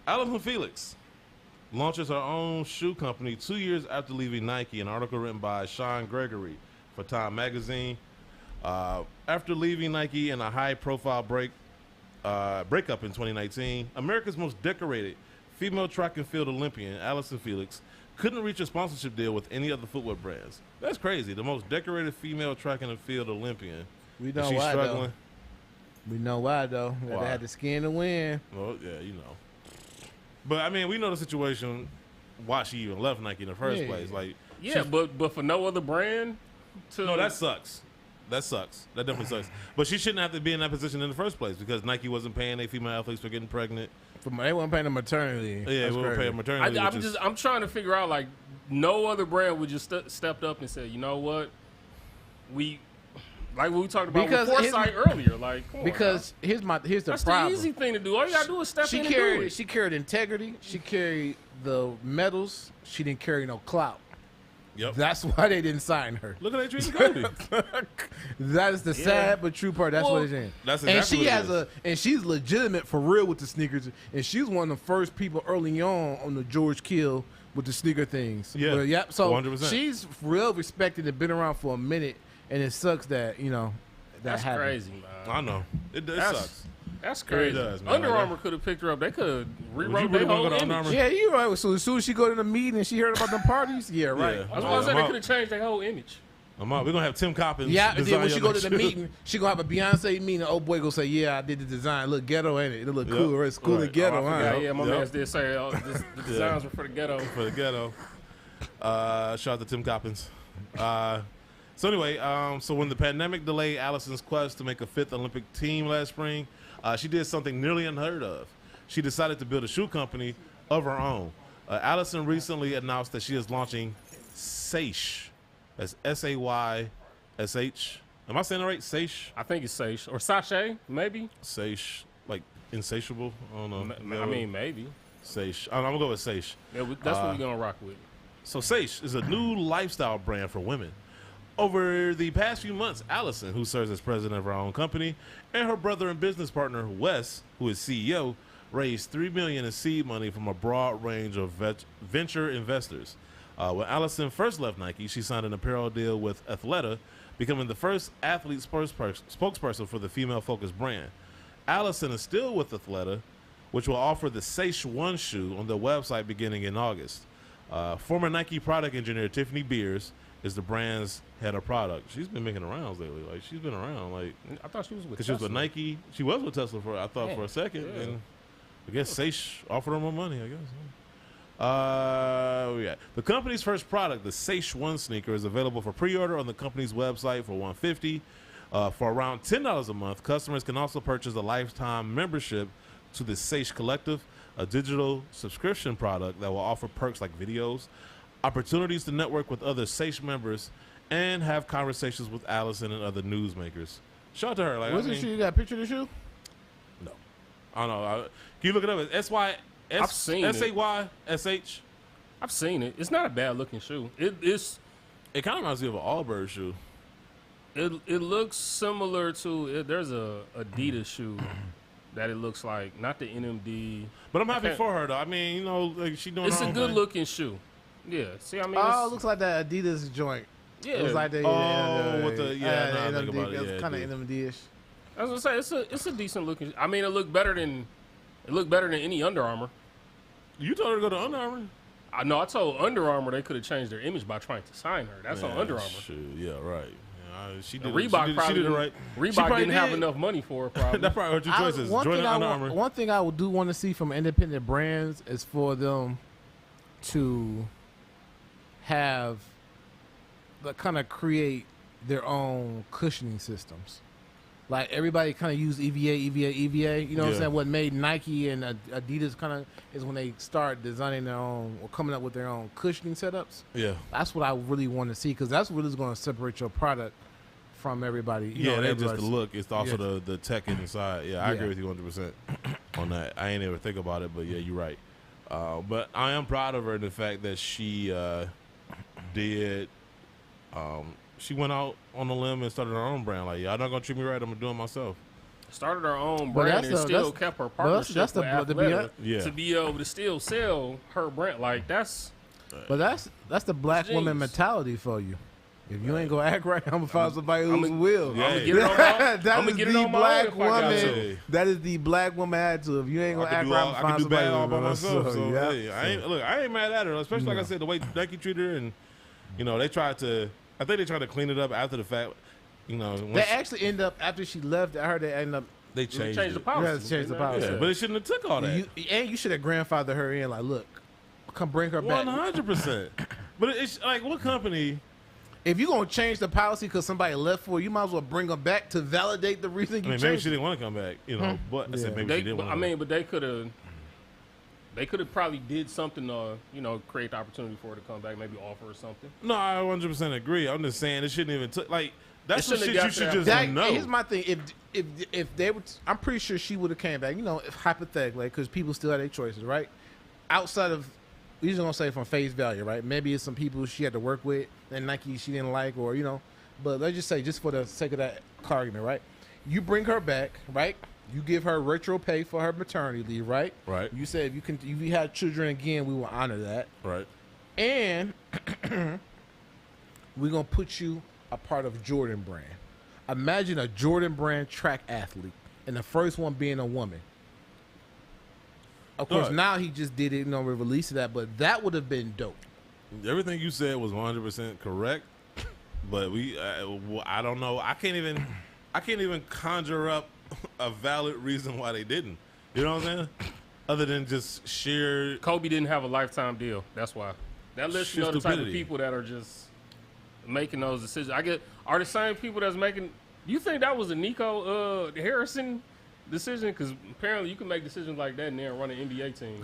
Allyson Felix launches her own shoe company 2 years after leaving Nike. An article written by Sean Gregory for Time Magazine. After leaving Nike in a high-profile breakup in 2019, America's most decorated female track and field Olympian, Allyson Felix, couldn't reach a sponsorship deal with any other footwear brands. That's crazy. The most decorated female track and field Olympian. We know she's why, struggling. though. We know why, though. Why? They had the skin to win. Well, yeah, you know. But, I mean, we know the situation why she even left Nike in the first place. Like, yeah, but for no other brand to... No, that sucks. That sucks. That definitely sucks. But she shouldn't have to be in that position in the first place because Nike wasn't paying their female athletes for getting pregnant. They weren't paying the maternity. Yeah, they weren't paying maternity. I'm trying to figure out, like, no other brand would just stepped up and said, you know what, like what we talked about with Foresight earlier. Like, come because on, here's the that's problem. the easy thing to do. All you gotta do is step in and do it. She carried integrity. She carried the medals. She didn't carry no clout. Yep. That's why they didn't sign her. Look at that treating Kobe. That is the sad but true part. That's what it's in. That's exactly and she's legitimate for real with the sneakers. And she's one of the first people early on the George Kill with the sneaker things. Yeah. Well, yep. So 100%. she's real respected and been around for a minute. And it sucks that that's happened. crazy, man. I know it sucks. That's crazy. It does, man. Under Armour could have picked her up. They could have rewrote their whole image. Yeah, you're right. So as soon as she go to the meeting and she heard about the parties, yeah, right. Yeah. That's why I said they could have changed their whole image. I'm out. We're gonna have Tim Coppins. Yeah, and then when she go to the shoe. meeting, she gonna have a Beyonce meeting. And old boy gonna say, "Yeah, I did the design. Look ghetto, ain't it? It look cool. Right? It's cool and ghetto, huh?" Yeah, my man did say the designs were for the ghetto. For the ghetto. Shout out to Tim Coppins. So anyway, so when the pandemic delayed Allyson's quest to make a fifth Olympic team last spring, she did something nearly unheard of. She decided to build a shoe company of her own. Allyson recently announced that she is launching Saysh. That's S-A-Y-S-H. Am I saying it right? Saysh? I think it's Saysh. Or Sachet, maybe. Saysh, like insatiable? I don't know. I mean, maybe. Saysh. I'm going to go with Saysh. Yeah, that's what we're going to rock with. So Saysh is a new lifestyle brand for women. Over the past few months, Allyson, who serves as president of her own company, and her brother and business partner, Wes, who is CEO, raised $3 million in seed money from a broad range of venture investors. When Allyson first left Nike, she signed an apparel deal with Athleta, becoming the first athlete spokesperson for the female-focused brand. Allyson is still with Athleta, which will offer the Saysh One shoe on their website beginning in August. Former Nike product engineer Tiffany Beers is the brand's head of product. She's been making the rounds lately. Like, she's been around. Like, I thought she was with Tesla. She was with Nike. She was with Tesla for a second. Yeah. And I guess Saysh offered her more money, I guess. The company's first product, the Saysh One sneaker, is available for pre-order on the company's website for $150. For around $10 a month, customers can also purchase a lifetime membership to the Saysh Collective, a digital subscription product that will offer perks like videos, opportunities to network with other Saysh members, and have conversations with Allyson and other newsmakers. Shout out to her. Like, Wasn't she got a picture of the shoe? No. I don't know. Can you look it up? It's S-A-Y-S-H. I've seen it. It's not a bad looking shoe. It kind of reminds me of an Allbirds shoe. It looks similar to there's a Adidas shoe that it looks like, not the NMD. But I'm happy for her though. I mean, like she doing. It's her a own good thing. looking shoe. Yeah. See, I mean, it looks like that Adidas joint. Yeah. It was like the with the NMD. It's kind of NMD-ish. I was gonna say it's a decent looking. I mean, it looked better than any Under Armour. You told her to go to Under Armour? I know. I told Under Armour they could have changed their image by trying to sign her. That's on Under Armour. Shoot, yeah, right. She did. Reebok she did it right. Reebok didn't have enough money for her. Probably. That's probably her two choices. Join Under Armour. One thing I do want to see from independent brands is for them to have kind of create their own cushioning systems. Like everybody kind of use EVA. You know what I'm saying? What made Nike and Adidas kind of is when they start designing their own or coming up with their own cushioning setups. Yeah. That's what I really want to see because that's what is going to separate your product from everybody. You know, just the look. It's also the tech inside. Yeah, I agree with you 100% on that. I ain't ever think about it, but yeah, you're right. But I am proud of her in the fact that she did. She went out on a limb and started her own brand. Like, y'all not gonna treat me right. I'm gonna do it myself. started her own But brand that's and the- still that's- kept her but that's- partnership that's the- with the Athleta Yeah. to be able to still sell her brand. Like that's But that's the black woman Genius. mentality for you. If you ain't gonna act right, I'm gonna find somebody who will. Yeah. I'm gonna get it on my. That I'm gonna is get it the on my own black if I got woman. to. That is the black woman attitude. If you ain't gonna I act can do right, all, I'm I gonna can find do bad somebody all by who will. myself. So yeah. hey, I ain't mad at her. Especially like I said, the way Nike treated her, and you know, they tried to. I think they tried to clean it up after the fact. You know, They once actually end up after she left. I heard they end up. they Change changed the it. policy. Yeah, change the policy. Yeah, but it shouldn't have took all that. You should have grandfathered her in. Like, look, come bring her back. 100%. But it's like, what company? If you're gonna change the policy because somebody left for you, might as well bring her back to validate the reason you I mean, maybe changed. she didn't want to come back. You know, but I said Yeah. maybe They, she didn't but, want. I mean, but they could have. They could have probably did something to, you know, create the opportunity for her to come back, maybe offer her something. no, I 100% agree. I'm just saying it shouldn't even took like that's It the shouldn't shit have you got should to just That, know. here's my thing. If they were, I'm pretty sure she would have came back. You know, if hypothetically, because people still have their choices, right? Outside of, we're just gonna say from face value, right? Maybe it's some people she had to work with and Nike she didn't like, or you know. But let's just say, just for the sake of that argument, right? You bring her back, right? You give her retro pay for her maternity leave, right? Right. You said if you had children again, we will honor that. Right. And we're going to put you a part of Jordan brand. Imagine a Jordan brand track athlete, and the first one being a woman. Of course, Right. now he just did it, you know, release of that, but that would have been dope. Everything you said was 100% correct, but I don't know. I can't even conjure up a valid reason why they didn't. You know what I'm saying? Other than just sheer. Kobe didn't have a lifetime deal. That's why. That lets you Sheer know the type of stupidity. people that are just making those decisions. Are the same people that's making. You think that was a Nico Harrison decision? Because apparently you can make decisions like that and then run an NBA team.